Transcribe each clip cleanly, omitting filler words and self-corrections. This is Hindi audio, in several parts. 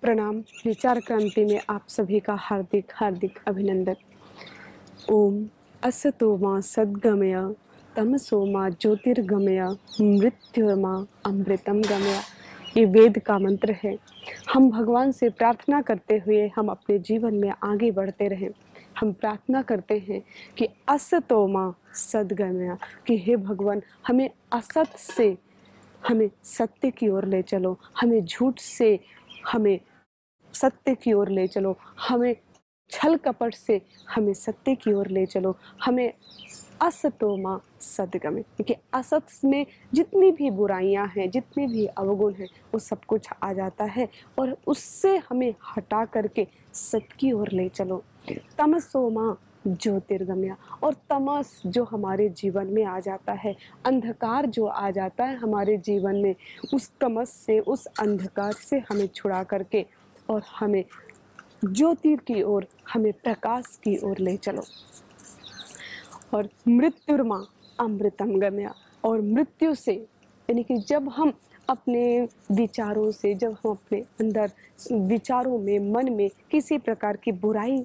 प्रणाम। विचार क्रांति में आप सभी का हार्दिक हार्दिक अभिनंदन। ओम असतो मा सद्गमय तमसो मा ज्योतिर्गमय मृत्युर्मा अमृतम गमय। ये वेद का मंत्र है। हम भगवान से प्रार्थना करते हुए हम अपने जीवन में आगे बढ़ते रहें। हम प्रार्थना करते हैं कि असतो मा सद्गमय, कि हे भगवान हमें असत से हमें सत्य की ओर ले चलो, हमें झूठ से हमें सत्य की ओर ले चलो, हमें छल कपट से हमें सत्य की ओर ले चलो, हमें असतो मा सद्गमय, क्योंकि असत में जितनी भी बुराइयां हैं, जितने भी अवगुण हैं, वो सब कुछ आ जाता है और उससे हमें हटा करके सत्य की ओर ले चलो। तमसो मा ज्योतिर्गमय, और तमस जो हमारे जीवन में आ जाता है, अंधकार जो आ जाता है हमारे जीवन में, उस तमस से, उस अंधकार से हमें छुड़ा करके और हमें ज्योति की ओर, हमें प्रकाश की ओर ले चलो। और मृत्युर्मा अमृतम गमय, और मृत्यु से, यानी कि जब हम अपने विचारों से, जब हम अपने अंदर विचारों में, मन में किसी प्रकार की बुराई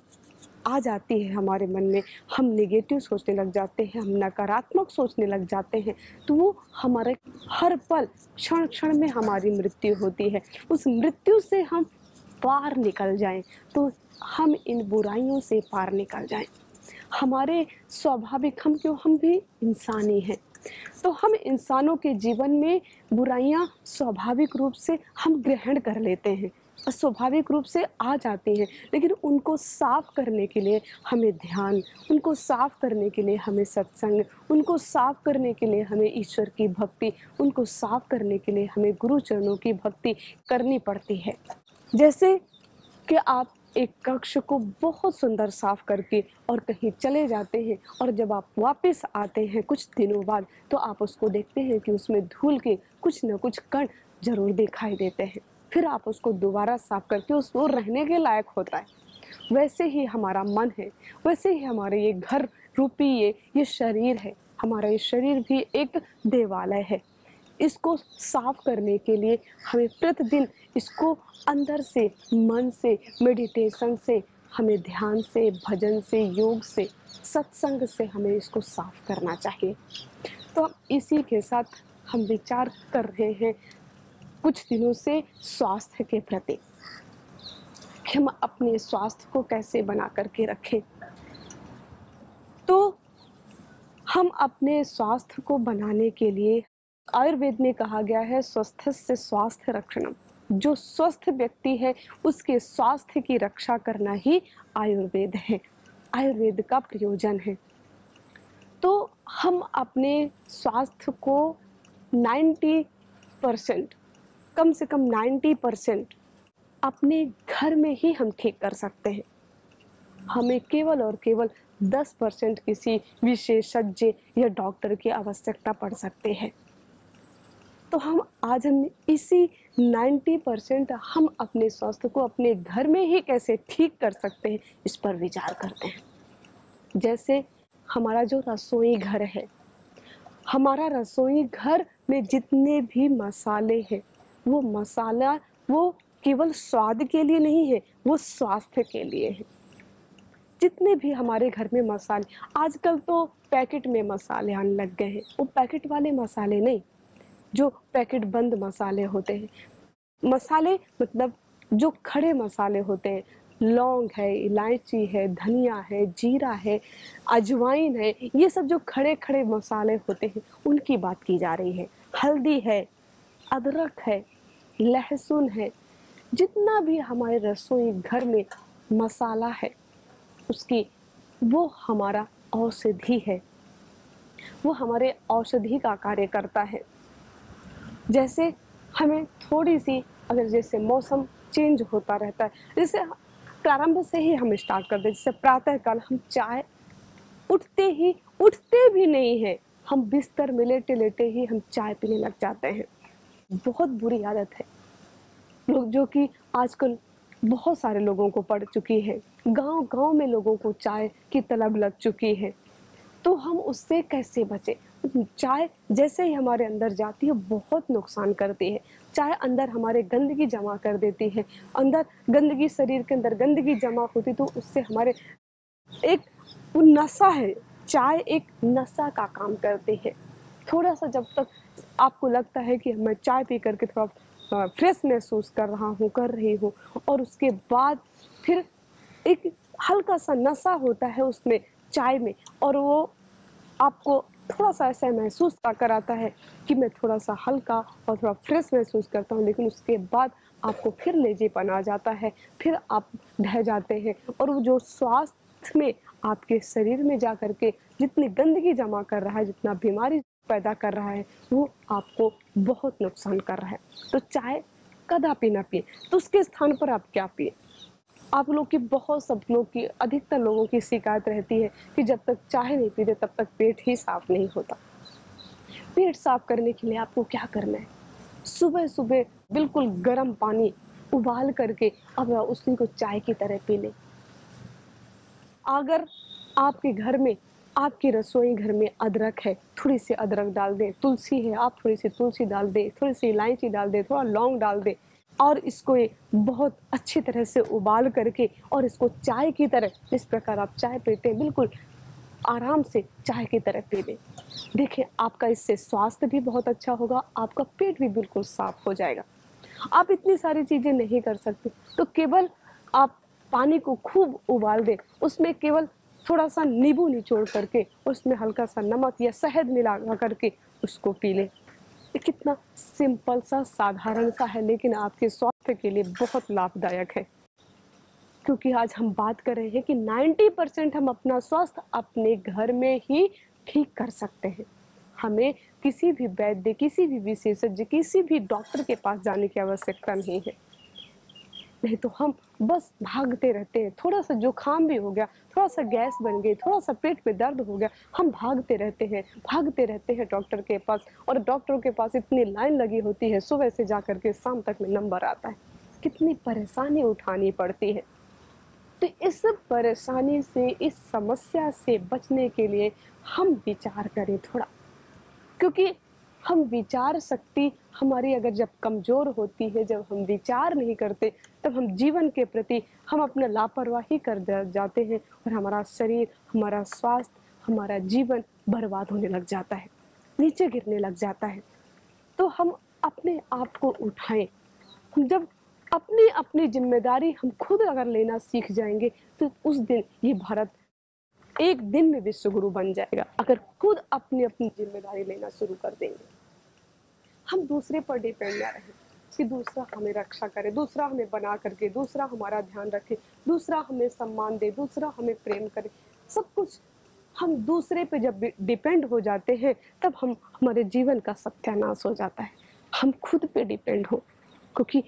आ जाती है हमारे मन में, हम नेगेटिव सोचने लग जाते हैं, हम नकारात्मक सोचने लग जाते हैं, तो वो हमारे हर पल, क्षण क्षण में हमारी मृत्यु होती है। उस मृत्यु से हम पार निकल जाएं, तो हम इन बुराइयों से पार निकल जाएं। हमारे स्वाभाविक, हम भी इंसान ही हैं, तो हम इंसानों के जीवन में बुराइयां स्वाभाविक रूप से हम ग्रहण कर लेते हैं, स्वाभाविक रूप से आ जाती हैं, लेकिन उनको साफ करने के लिए हमें ध्यान, उनको साफ करने के लिए हमें सत्संग, उनको साफ करने के लिए हमें ईश्वर की भक्ति, उनको साफ करने के लिए हमें गुरु चरणों की भक्ति करनी पड़ती है। जैसे कि आप एक कक्ष को बहुत सुंदर साफ करके और कहीं चले जाते हैं, और जब आप वापस आते हैं कुछ दिनों बाद, तो आप उसको देखते हैं कि उसमें धूल के कुछ न कुछ कण जरूर दिखाई देते हैं। फिर आप उसको दोबारा साफ करके उसको रहने के लायक होता है। वैसे ही हमारा मन है, वैसे ही हमारे ये घर रूपी ये शरीर है। हमारा ये शरीर भी एक देवालय है। इसको साफ करने के लिए हमें प्रतिदिन इसको अंदर से, मन से, मेडिटेशन से, हमें ध्यान से, भजन से, योग से, सत्संग से हमें इसको साफ करना चाहिए। तो इसी के साथ हम विचार कर रहे हैं कुछ दिनों से स्वास्थ्य के प्रति, कि हम अपने स्वास्थ्य को कैसे बना करके रखें। तो हम अपने स्वास्थ्य को बनाने के लिए, आयुर्वेद में कहा गया है स्वस्थ से स्वास्थ्य रक्षणम, जो स्वस्थ व्यक्ति है उसके स्वास्थ्य की रक्षा करना ही आयुर्वेद है, आयुर्वेद का प्रयोजन है। तो हम अपने स्वास्थ्य को 90%, कम से कम 90% अपने घर में ही हम ठीक कर सकते हैं। हमें केवल और केवल 10% किसी विशेषज्ञ या डॉक्टर की आवश्यकता पड़ सकती है। तो हम इसी 90% हम अपने स्वास्थ्य को अपने घर में ही कैसे ठीक कर सकते हैं, इस पर विचार करते हैं। जैसे हमारा जो रसोई घर है, हमारा रसोई घर में जितने भी मसाले हैं, वो मसाला वो केवल स्वाद के लिए नहीं है, वो स्वास्थ्य के लिए है। जितने भी हमारे घर में मसाले, आजकल तो पैकेट में मसाले आने लग गए हैं, वो पैकेट वाले मसाले नहीं, जो पैकेट बंद मसाले होते हैं। मसाले मतलब जो खड़े मसाले होते हैं, लौंग है, इलायची है, धनिया है, जीरा है, अजवाइन है, ये सब जो खड़े खड़े मसाले होते हैं उनकी बात की जा रही है। हल्दी है, अदरक है, लहसुन है, जितना भी हमारे रसोई घर में मसाला है, उसकी वो हमारा औषधि है, वो हमारे औषधि का कार्य करता है। जैसे हमें थोड़ी सी, अगर जैसे मौसम चेंज होता रहता है, जैसे प्रारंभ से ही हम स्टार्ट कर दें, जैसे प्रातः काल हम चाय, उठते भी नहीं है, हम बिस्तर में लेटे लेटे ही हम चाय पीने लग जाते हैं। बहुत बुरी आदत है, लोग जो कि आजकल बहुत सारे लोगों को पड़ चुकी है। गांव-गांव में लोगों को चाय की तलब लग चुकी है। तो हम उससे कैसे बचें? चाय जैसे ही हमारे अंदर जाती है बहुत नुकसान करती है। चाय अंदर हमारे गंदगी जमा कर देती है। अंदर गंदगी, शरीर के अंदर गंदगी जमा होती तो उससे हमारे एक वो नशा है, चाय एक नशा का काम करती है। थोड़ा-सा जब तक आपको लगता है कि मैं चाय पी कर के थोड़ा फ्रेश महसूस कर रहा हूँ, कर रही हूँ, और उसके बाद फिर एक हल्का-सा नशा होता है उसमें, चाय में, और वो आपको थोड़ा-सा ऐसा महसूस कराता है कि मैं थोड़ा-सा हल्का और थोड़ा फ्रेश महसूस करता हूँ, लेकिन उसके बाद आपको फिर लेज़ीपन आ जाता है, फिर आप ढह जाते हैं, और वो जो स्वास्थ्य में आपके शरीर में जा कर के जितनी गंदगी जमा कर रहा है, जितना बीमारी पैदा कर रहा है, वो आपको बहुत नुकसान कर रहा है। तो चाय कदापि ना पिएँ, तो उसके स्थान पर आप क्या पिएँ? आप लोग की बहुत सब लोग की, अधिकतर लोगों की शिकायत रहती है कि जब तक चाय नहीं पीते तब तक पेट ही साफ नहीं होता। पेट साफ करने के लिए आपको क्या करना है? सुबह-सुबह बिल्कुल गर्म पानी उबाल करके अब उसी को चाय की तरह पी लें। अगर आपके घर में, आपकी रसोई घर में अदरक है, थोड़ी-सी अदरक डाल दें, तुलसी है, आप थोड़ी-सी तुलसी डाल दें, थोड़ी-सी इलायची डाल दें, थोड़ा लौंग डाल दें, और इसको ये बहुत अच्छी तरह से उबाल करके और इसको चाय की तरह, जिस प्रकार आप चाय पीते हैं, बिल्कुल आराम से चाय की तरह पी लें। देखिए, आपका इससे स्वास्थ्य भी बहुत अच्छा होगा, आपका पेट भी बिल्कुल साफ हो जाएगा। आप इतनी सारी चीज़ें नहीं कर सकते, तो केवल आप पानी को खूब उबाल दें, उसमें केवल थोड़ा-सा नींबू निचोड़ करके, उसमें हल्का-सा नमक या शहद मिला करके उसको पी लें। ये कितना सिंपल सा, साधारण सा है, लेकिन आपके स्वास्थ्य के लिए बहुत लाभदायक है। क्योंकि आज हम बात कर रहे हैं कि 90% हम अपना स्वास्थ्य अपने घर में ही ठीक कर सकते हैं। हमें किसी भी वैद्य, किसी भी विशेषज्ञ, किसी भी डॉक्टर के पास जाने की आवश्यकता नहीं है। नहीं तो हम बस भागते रहते हैं, थोड़ा-सा जुकाम भी हो गया, थोड़ा-सा गैस बन गई, थोड़ा-सा पेट में दर्द हो गया, हम भागते रहते हैं डॉक्टर के पास, और डॉक्टरों के पास इतनी लाइन लगी होती है, सुबह से जाकर के शाम तक में नंबर आता है। कितनी परेशानी उठानी पड़ती है। तो इस परेशानी से, इस समस्या से बचने के लिए हम विचार करें थोड़ा, क्योंकि हम विचार शक्ति हमारी अगर जब कमज़ोर होती है, जब हम विचार नहीं करते, तब हम जीवन के प्रति हम अपना लापरवाही कर जाते हैं, और हमारा शरीर, हमारा स्वास्थ्य, हमारा जीवन बर्बाद होने लग जाता है, नीचे गिरने लग जाता है। तो हम अपने आप को उठाएं। हम जब अपनी अपनी जिम्मेदारी हम खुद अगर लेना सीख जाएंगे, तो उस दिन ये भारत एक दिन में विश्व गुरु बन जाएगा, अगर खुद अपनी अपनी जिम्मेदारी लेना शुरू कर देंगे। हम दूसरे पर डिपेंड ना रहें कि दूसरा हमें रक्षा करे, दूसरा हमें बना करके, दूसरा हमारा ध्यान रखे, दूसरा हमें सम्मान दे, दूसरा हमें प्रेम करे। सब कुछ हम दूसरे पे जब डिपेंड हो जाते हैं, तब हम, हमारे जीवन का सत्यानाश हो जाता है। हम खुद पे डिपेंड हो, क्योंकि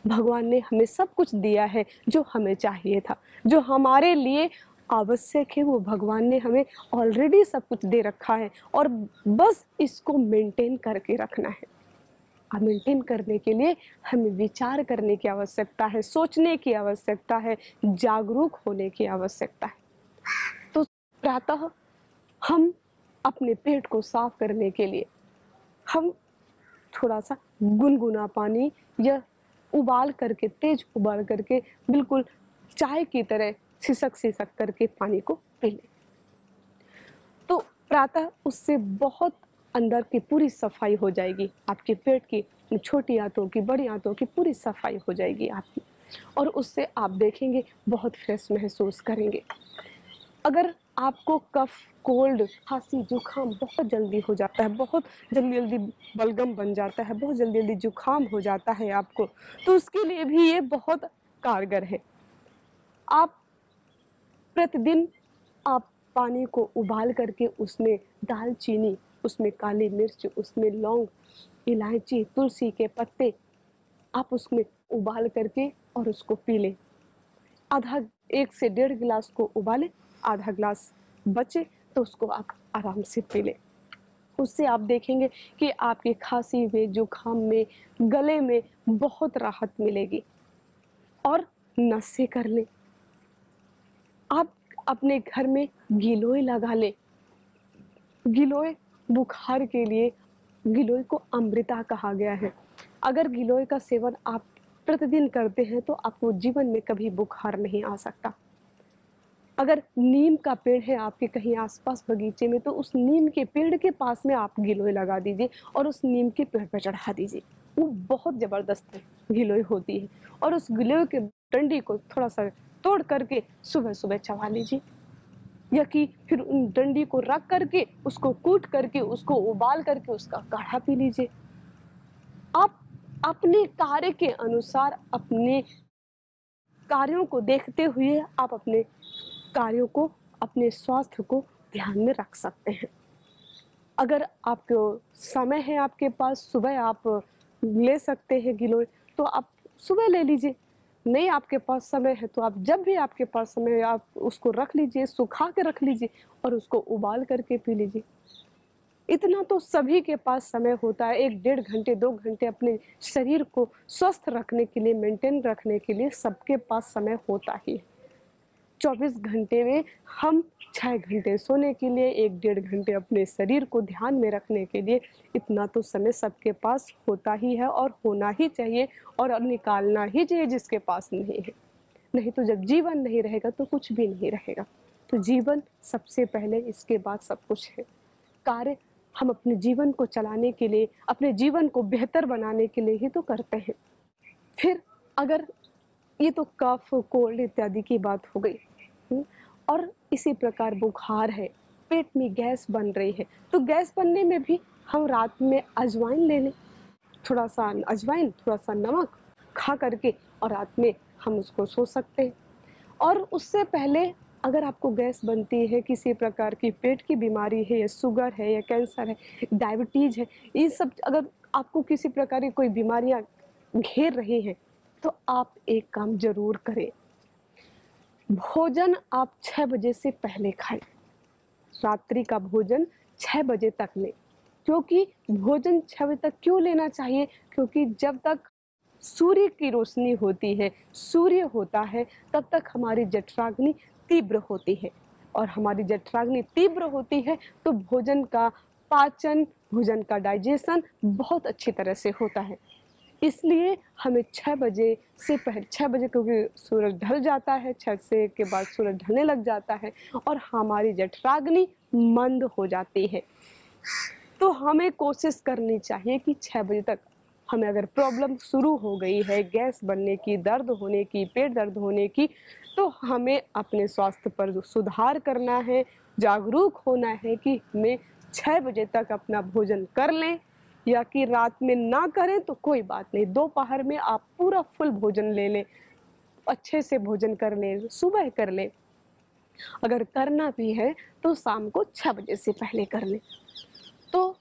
भगवान ने हमें सब कुछ दिया है जो हमें चाहिए था, जो हमारे लिए आवश्यक है, वो भगवान ने हमें ऑलरेडी सब कुछ दे रखा है, और बस इसको मेंटेन करके रखना है। और मेंटेन करने के लिए हमें विचार करने की आवश्यकता है, सोचने की आवश्यकता है, जागरूक होने की आवश्यकता है। तो प्रातः हम अपने पेट को साफ करने के लिए हम थोड़ा-सा गुनगुना पानी या उबाल करके, तेज उबाल करके, बिल्कुल चाय की तरह सिसक-सिसक करके पानी को पी लें। तो प्रातः उससे बहुत अंदर की पूरी सफाई हो जाएगी, आपके पेट की छोटी आंतों की, बड़ी आंतों की पूरी सफाई हो जाएगी आपकी, और उससे आप देखेंगे बहुत फ्रेश महसूस करेंगे। अगर आपको कफ, कोल्ड, खांसी, जुकाम बहुत जल्दी हो जाता है, बहुत जल्दी-जल्दी बलगम बन जाता है, बहुत जल्दी-जल्दी जुकाम हो जाता है आपको, तो उसके लिए भी ये बहुत कारगर है। आप प्रतिदिन आप पानी को उबाल करके उसमें दालचीनी, उसमें काली मिर्च, उसमें लौंग, इलायची, तुलसी के पत्ते, आप उसमें उबाल करके और उसको पी लें। आधा, 1 से डेढ़ गिलास को उबालें, आधा ग्लास बचे तो उसको आप आराम से पी लें। उससे आप देखेंगे कि आपकी खाँसी में, जुकाम में, गले में बहुत राहत मिलेगी। और नसें कर लें। आप अपने घर में गिलोय लगा लें। गिलोय बुखार के लिए गिलोय को अमृता कहा गया है। अगर गिलोय का सेवन आप प्रतिदिन करते हैं तो आपको जीवन में कभी बुखार नहीं आ सकता। अगर नीम का पेड़ है आपके कहीं आसपास बगीचे में, तो उस नीम के पेड़ के पास में आप गिलोय लगा दीजिए और उस नीम के पेड़ पर चढ़ा दीजिए। वो बहुत ज़बरदस्त गिलोय होती है। और उस गिलोय के डंडी को थोड़ा-सा तोड़ करके सुबह-सुबह चबा लीजिए, या कि फिर उन डंडी को रख करके उसको कूट करके उसको उबाल करके उसका काढ़ा पी लीजिए। आप अपने कार्य के अनुसार अपने कार्यों को देखते हुए आप अपने कार्यों को, अपने स्वास्थ्य को ध्यान में रख सकते हैं। अगर आपको समय है आपके पास, सुबह आप ले सकते हैं गिलोय, तो आप सुबह ले लीजिए। नहीं आपके पास समय है तो आप जब भी आपके पास समय है आप उसको रख लीजिए, सुखा के रख लीजिए और उसको उबाल करके पी लीजिए। इतना तो सभी के पास समय होता है, 1 डेढ़ घंटे 2 घंटे अपने शरीर को स्वस्थ रखने के लिए, मेंटेन रखने के लिए सबके पास समय होता ही है। 24 घंटे में हम 6 घंटे सोने के लिए, 1 डेढ़ घंटे अपने शरीर को ध्यान में रखने के लिए, इतना तो समय सबके पास होता ही है और होना ही चाहिए और निकालना ही चाहिए जिसके पास नहीं है। नहीं तो जब जीवन नहीं रहेगा तो कुछ भी नहीं रहेगा। तो जीवन सबसे पहले, इसके बाद सब कुछ है। कार्य हम अपने जीवन को चलाने के लिए, अपने जीवन को बेहतर बनाने के लिए ही तो करते हैं। फिर अगर ये तो कफ, कोल्ड इत्यादि की बात हो गई। और इसी प्रकार बुखार है, पेट में गैस बन रही है, तो गैस बनने में भी हम रात में अजवाइन ले लें। थोड़ा-सा अजवाइन, थोड़ा-सा नमक खा करके और रात में हम उसको सो सकते हैं। और उससे पहले अगर आपको गैस बनती है, किसी प्रकार की पेट की बीमारी है या शुगर है या कैंसर है, डायबिटीज़ है, ये सब अगर आपको किसी प्रकार की कोई बीमारियाँ घेर रही हैं, तो आप एक काम ज़रूर करें। भोजन आप 6 बजे से पहले खाएँ। रात्रि का भोजन 6 बजे तक लें। क्योंकि भोजन 6 बजे तक क्यों लेना चाहिए? क्योंकि जब तक सूर्य की रोशनी होती है, सूर्य होता है, तब तक हमारी जठराग्नि तीव्र होती है और हमारी जठराग्नि तीव्र होती है तो भोजन का पाचन, भोजन का डाइजेशन बहुत अच्छी तरह से होता है। इसलिए हमें 6 बजे से पहले, 6 बजे क्योंकि सूरज ढल जाता है, 6 से के बाद सूरज ढलने लग जाता है और हमारी जठराग्नि मंद हो जाती है। तो हमें कोशिश करनी चाहिए कि 6 बजे तक, हमें अगर प्रॉब्लम शुरू हो गई है गैस बनने की, दर्द होने की, पेट दर्द होने की, तो हमें अपने स्वास्थ्य पर सुधार करना है, जागरूक होना है कि हमें 6 बजे तक अपना भोजन कर लें, या कि रात में ना करें तो कोई बात नहीं, दोपहर में आप पूरा फुल भोजन ले लें, अच्छे से भोजन कर लें, सुबह कर लें। अगर करना भी है तो शाम को 6 बजे से पहले कर लें। तो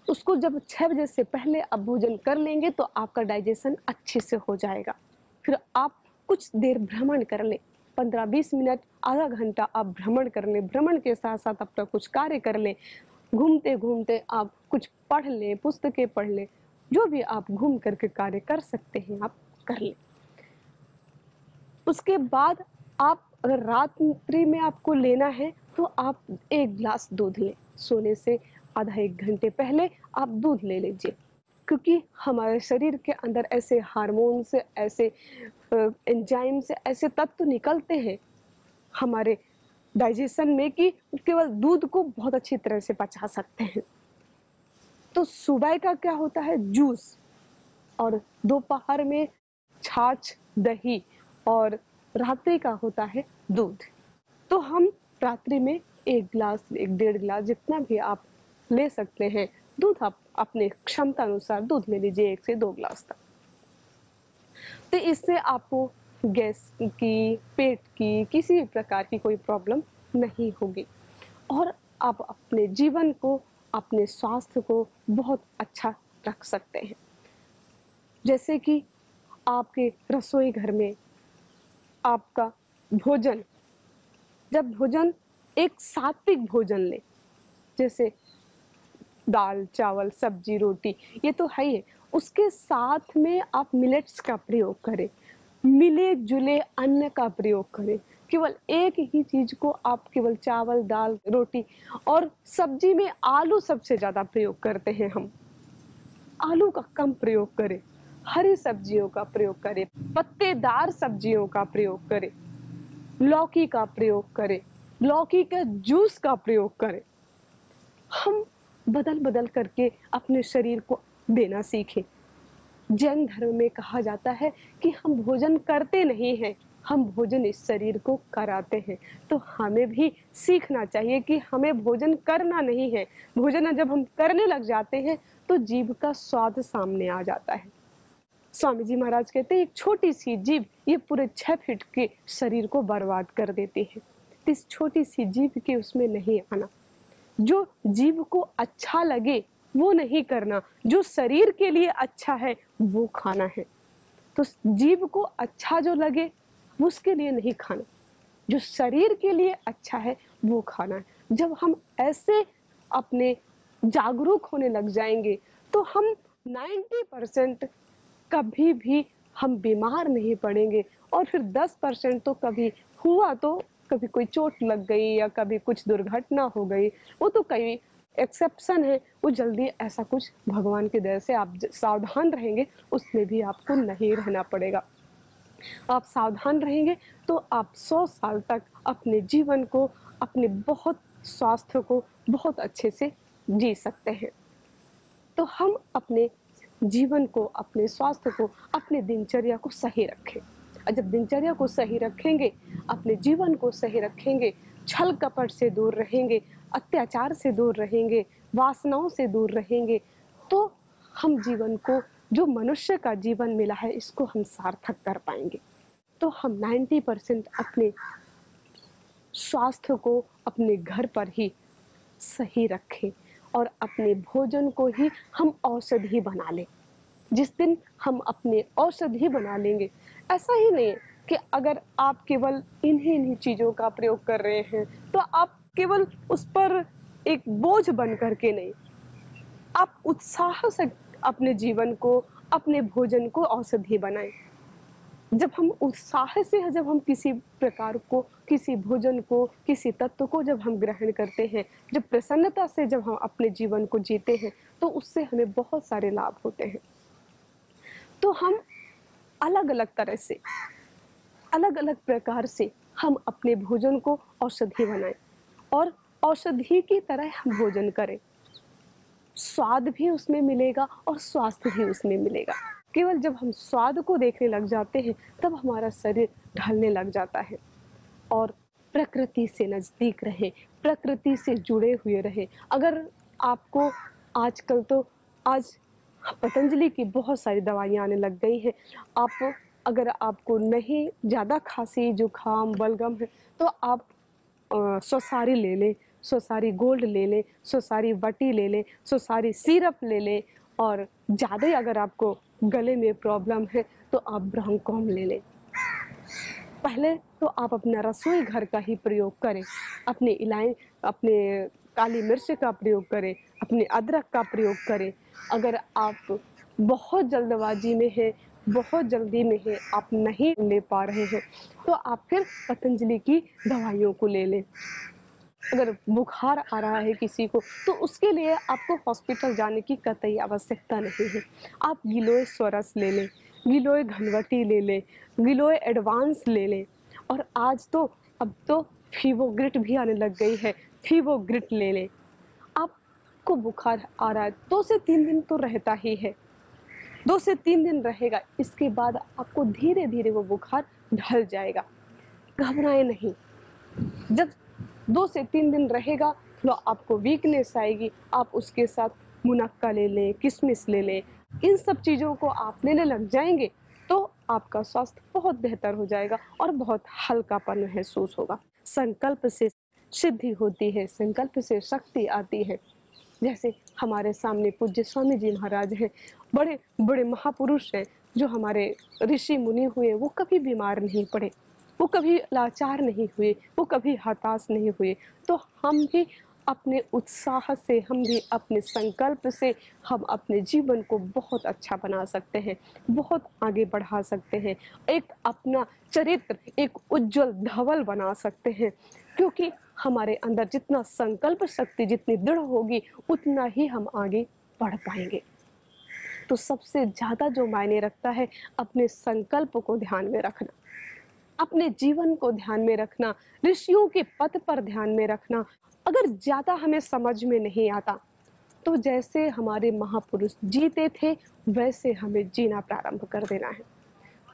उसको जब 6 बजे से पहले आप भोजन कर लेंगे तो आपका डाइजेशन अच्छे से हो जाएगा। फिर आप कुछ देर भ्रमण कर लें, 15-20 मिनट, आधा घंटा आप भ्रमण कर लें। भ्रमण के साथ-साथ अपना कुछ कार्य कर लें। घूमते-घूमते आप कुछ पढ़ लें, पुस्तकें पढ़ लें, जो भी आप घूम कर के कार्य कर सकते हैं आप कर लें। उसके बाद आप अगर रात्रि में आपको लेना है तो आप 1 ग्लास दूध लें। सोने से आधा 1 घंटे पहले आप दूध ले लीजिए, क्योंकि हमारे शरीर के अंदर ऐसे हार्मोन्स, ऐसे एंजाइम्स, ऐसे तत्व निकलते हैं हमारे डाइजेशन में कि केवल दूध को बहुत अच्छी तरह से पचा सकते हैं। तो सुबह का क्या होता है? जूस, और दोपहर में छाछ, दही, और रात्रि का होता है दूध। तो हम रात्रि में 1 ग्लास, 1 डेढ़ ग्लास, जितना भी आप ले सकते हैं दूध, आप अपने क्षमता अनुसार दूध ले लीजिए 1 से 2 ग्लास तक। तो इससे आपको गैस की, पेट की, किसी भी प्रकार की कोई प्रॉब्लम नहीं होगी और आप अपने जीवन को, अपने स्वास्थ्य को बहुत अच्छा रख सकते हैं। जैसे कि आपके रसोई घर में आपका भोजन, जब भोजन एक सात्विक भोजन लें, जैसे दाल, चावल, सब्जी, रोटी, ये तो है ही है। उसके साथ में आप मिलेट्स का प्रयोग करें, मिले-जुले अन्न का प्रयोग करें, केवल एक ही चीज़ को आप केवल चावल, दाल, रोटी और सब्जी में आलू सबसे ज़्यादा प्रयोग करते हैं हम। आलू का कम प्रयोग करें, हरी सब्जियों का प्रयोग करें, पत्तेदार सब्जियों का प्रयोग करें, लौकी का प्रयोग करें, लौकी के जूस का प्रयोग करें। हम बदल-बदल करके अपने शरीर को देना सीखें। जैन धर्म में कहा जाता है कि हम भोजन करते नहीं हैं, हम भोजन इस शरीर को कराते हैं। तो हमें भी सीखना चाहिए कि हमें भोजन करना नहीं है। भोजन जब हम करने लग जाते हैं तो जीभ का स्वाद सामने आ जाता है। स्वामी जी महाराज कहते हैं एक छोटी सी जीभ ये पूरे 6 फीट के शरीर को बर्बाद कर देती है। तो इस छोटी सी जीभ के उसमें नहीं आना। जो जीभ को अच्छा लगे वो नहीं करना, जो शरीर के लिए अच्छा है वो खाना है। तो जीभ को अच्छा जो लगे उसके लिए नहीं खाना, जो शरीर के लिए अच्छा है वो खाना है। जब हम ऐसे अपने जागरूक होने लग जाएंगे तो हम 90% कभी भी हम बीमार नहीं पड़ेंगे, और फिर 10% तो कभी हुआ तो कभी कोई चोट लग गई या कभी कुछ दुर्घटना हो गई, वो तो कई एक्सेप्शन है, वो जल्दी ऐसा कुछ भगवान की दया से आप सावधान रहेंगे उसमें भी आपको नहीं रहना पड़ेगा। आप सावधान रहेंगे तो आप 100 साल तक अपने जीवन को, अपने बहुत स्वास्थ्य को बहुत अच्छे से जी सकते हैं। तो हम अपने जीवन को, अपने स्वास्थ्य को, अपने दिनचर्या को सही रखें। और जब दिनचर्या को सही रखेंगे, अपने जीवन को सही रखेंगे, छल कपट से दूर रहेंगे, अत्याचार से दूर रहेंगे, वासनाओं से दूर रहेंगे, तो हम जीवन को, जो मनुष्य का जीवन मिला है, इसको हम सार्थक कर पाएंगे। तो हम 90% अपने स्वास्थ्य को अपने घर पर ही सही रखें और अपने भोजन को ही हम औषधि बना लें। जिस दिन हम अपने औषधि बना लेंगे, ऐसा ही नहीं है कि अगर आप केवल इन्हीं चीज़ों का प्रयोग कर रहे हैं तो आप केवल उस पर एक बोझ बन करके नहीं, आप उत्साह से अपने जीवन को, अपने भोजन को औषधि बनाएं। जब हम उत्साह से, जब हम किसी प्रकार को, किसी भोजन को, किसी तत्व को जब हम ग्रहण करते हैं, जब प्रसन्नता से जब हम अपने जीवन को जीते हैं, तो उससे हमें बहुत सारे लाभ होते हैं। तो हम अलग अलग तरह से, अलग अलग प्रकार से हम अपने भोजन को औषधि बनाएं और औषधि की तरह हम भोजन करें। स्वाद भी उसमें मिलेगा और स्वास्थ्य भी उसमें मिलेगा। केवल जब हम स्वाद को देखने लग जाते हैं तब हमारा शरीर ढलने लग जाता है। और प्रकृति से नज़दीक रहें, प्रकृति से जुड़े हुए रहें। अगर आपको आजकल तो आज पतंजलि की बहुत सारी दवाइयाँ आने लग गई हैं। आप अगर आपको नहीं ज़्यादा खांसी, जुकाम, बलगम है तो आप सोसारी ले लें, सोसारी गोल्ड ले लें, सोसारी वटी ले लें, सोसारी सिरप ले लें, और ज़्यादा अगर आपको गले में प्रॉब्लम है तो आप ब्रोंकोम ले लें। पहले तो आप अपना रसोई घर का ही प्रयोग करें, अपने काली मिर्च का प्रयोग करें, अपने अदरक का प्रयोग करें। अगर आप बहुत जल्दबाजी में हैं, बहुत जल्दी में है, आप नहीं ले पा रहे हैं, तो आप फिर पतंजलि की दवाइयों को ले लें। अगर बुखार आ रहा है किसी को तो उसके लिए आपको हॉस्पिटल जाने की कतई आवश्यकता नहीं है। आप गिलोय स्वरस ले लें, गिलोय घनवटी ले लें, गिलोय एडवांस ले लें, और आज तो अब तो फीवोग्रिट भी आने लग गई है, फीवोग्रिट ले लें। आपको बुखार आ रहा है 2 से 3 दिन तो रहता ही है, 2 से 3 दिन रहेगा, इसके बाद आपको धीरे धीरे वो बुखार ढल जाएगा। घबराएं नहीं। जब 2 से 3 दिन रहेगा तो आपको वीकनेस आएगी, आप उसके साथ मुनक्का ले लें, किशमिश ले लें। इन सब चीज़ों को आप लेने लग जाएंगे तो आपका स्वास्थ्य बहुत बेहतर हो जाएगा और बहुत हल्कापन महसूस होगा। संकल्प से सिद्धि होती है, संकल्प से शक्ति आती है। जैसे हमारे सामने पूज्य स्वामी जी महाराज हैं, बड़े बड़े महापुरुष हैं, जो हमारे ऋषि मुनि हुए, वो कभी बीमार नहीं पड़े, वो कभी लाचार नहीं हुए, वो कभी हताश नहीं हुए। तो हम भी अपने उत्साह से, हम भी अपने संकल्प से हम अपने जीवन को बहुत अच्छा बना सकते हैं, बहुत आगे बढ़ा सकते हैं, एक अपना चरित्र एक उज्जवल धवल बना सकते हैं। क्योंकि हमारे अंदर जितना संकल्प शक्ति जितनी दृढ़ होगी, उतना ही हम आगे बढ़ पाएंगे। तो सबसे ज़्यादा जो मायने रखता है, अपने संकल्प को ध्यान में रखना, अपने जीवन को ध्यान में रखना, ऋषियों के पथ पर ध्यान में रखना। अगर ज़्यादा हमें समझ में नहीं आता, तो जैसे हमारे महापुरुष जीते थे, वैसे हमें जीना प्रारंभ कर देना है।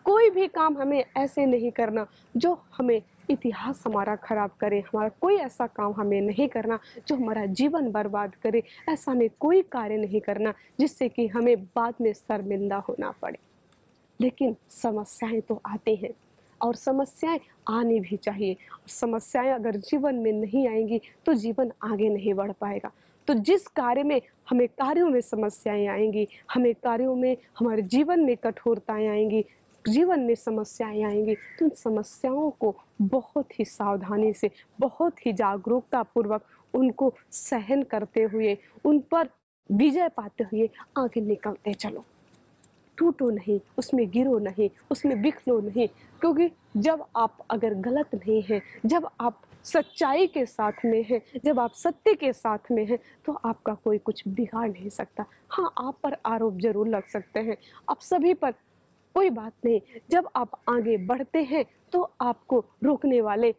कोई भी काम हमें ऐसे नहीं करना जो हमें इतिहास हमारा खराब करे, हमारा कोई ऐसा काम हमें नहीं करना जो हमारा जीवन बर्बाद करे। ऐसा हमें कोई कार्य नहीं करना जिससे कि हमें बाद में शर्मिंदा होना पड़े। लेकिन समस्याएं तो आती हैं, और समस्याएं आनी भी चाहिए। समस्याएं अगर जीवन में नहीं आएंगी तो जीवन आगे नहीं बढ़ पाएगा। तो जिस कार्य में हमें कार्यों में समस्याएं आएंगी, हमें कार्यों में हमारे जीवन में कठोरताएं आएंगी, जीवन में समस्याएं आएंगी, तो उन समस्याओं को बहुत ही सावधानी से, बहुत ही जागरूकता पूर्वक उनको सहन करते हुए, उन पर विजय पाते हुए आगे निकलते चलो। टूटो नहीं, उसमें गिरो नहीं, उसमें बिखरो नहीं। क्योंकि जब आप अगर गलत नहीं हैं, जब आप सच्चाई के साथ में हैं, जब आप सत्य के साथ में हैं, तो आपका कोई कुछ बिगाड़ नहीं सकता। हाँ, आप पर आरोप जरूर लग सकते हैं, आप सभी पर, कोई बात नहीं। जब आप आगे बढ़ते हैं तो आपको रोकने वाले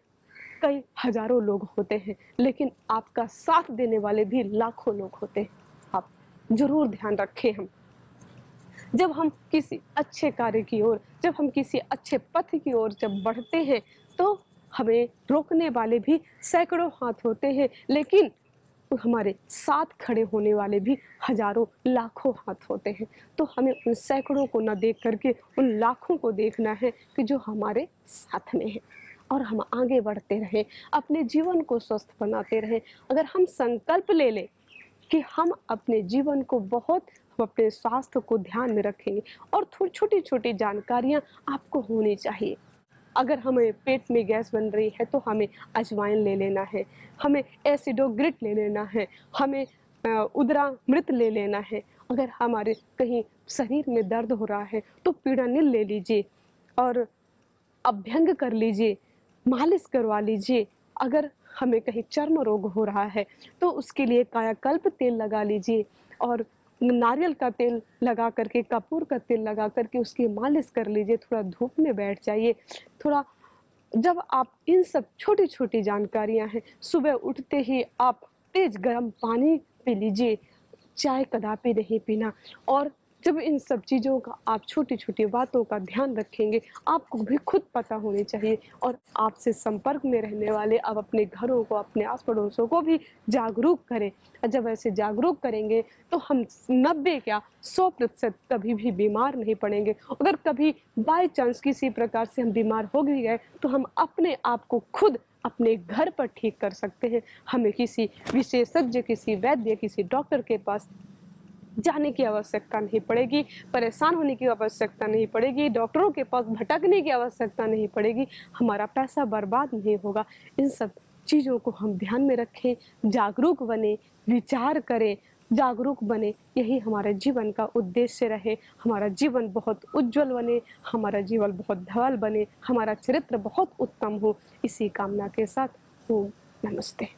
कई हजारों लोग होते हैं, लेकिन आपका साथ देने वाले भी लाखों लोग होते हैं। आप जरूर ध्यान रखें। जब हम किसी अच्छे कार्य की ओर, जब हम किसी अच्छे पथ की ओर जब बढ़ते हैं, तो हमें रोकने वाले भी सैकड़ों हाथ होते हैं, लेकिन हमारे साथ खड़े होने वाले भी हजारों लाखों हाथ होते हैं। तो हमें उन सैकड़ों को न देख करके उन लाखों को देखना है कि जो हमारे साथ में है, और हम आगे बढ़ते रहें, अपने जीवन को स्वस्थ बनाते रहें। अगर हम संकल्प ले लें कि हम अपने जीवन को बहुत, हम अपने स्वास्थ्य को ध्यान में रखेंगे, और थोड़ी छोटी छोटी जानकारियां आपको होनी चाहिए। अगर हमें पेट में गैस बन रही है तो हमें अजवाइन ले लेना है, हमें एसिडोग्रिट ले लेना है, हमें उदरामृत ले लेना है। अगर हमारे कहीं शरीर में दर्द हो रहा है तो पीड़ानिल ले लीजिए और अभ्यंग कर लीजिए, मालिश करवा लीजिए। अगर हमें कहीं चर्म रोग हो रहा है तो उसके लिए कायाकल्प तेल लगा लीजिए, और नारियल का तेल लगा करके, कपूर का तेल लगा करके उसकी मालिश कर लीजिए। थोड़ा धूप में बैठ जाइए, थोड़ा। जब आप इन सब छोटी छोटी जानकारियां हैं, सुबह उठते ही आप तेज गर्म पानी पी लीजिए, चाय कदापि नहीं पीना। और जब इन सब चीज़ों का आप छोटी छोटी बातों का ध्यान रखेंगे, आपको भी खुद पता होनी चाहिए, और आपसे संपर्क में रहने वाले आप अपने घरों को, अपने आस पड़ोसों को भी जागरूक करें। और जब ऐसे जागरूक करेंगे तो हम 90 क्या 100% कभी भी बीमार नहीं पड़ेंगे। अगर कभी बाय चांस किसी प्रकार से हम बीमार हो भी गए तो हम अपने आप को खुद अपने घर पर ठीक कर सकते हैं। हमें किसी विशेषज्ञ, किसी वैद्य, किसी डॉक्टर के पास जाने की आवश्यकता नहीं पड़ेगी, परेशान होने की आवश्यकता नहीं पड़ेगी, डॉक्टरों के पास भटकने की आवश्यकता नहीं पड़ेगी, हमारा पैसा बर्बाद नहीं होगा। इन सब चीज़ों को हम ध्यान में रखें, जागरूक बने, विचार करें, जागरूक बने। यही हमारे जीवन का उद्देश्य रहे। हमारा जीवन बहुत उज्जवल बने, हमारा जीवन बहुत धवल बने, हमारा चरित्र बहुत उत्तम हो। इसी कामना के साथ ओम नमस्ते।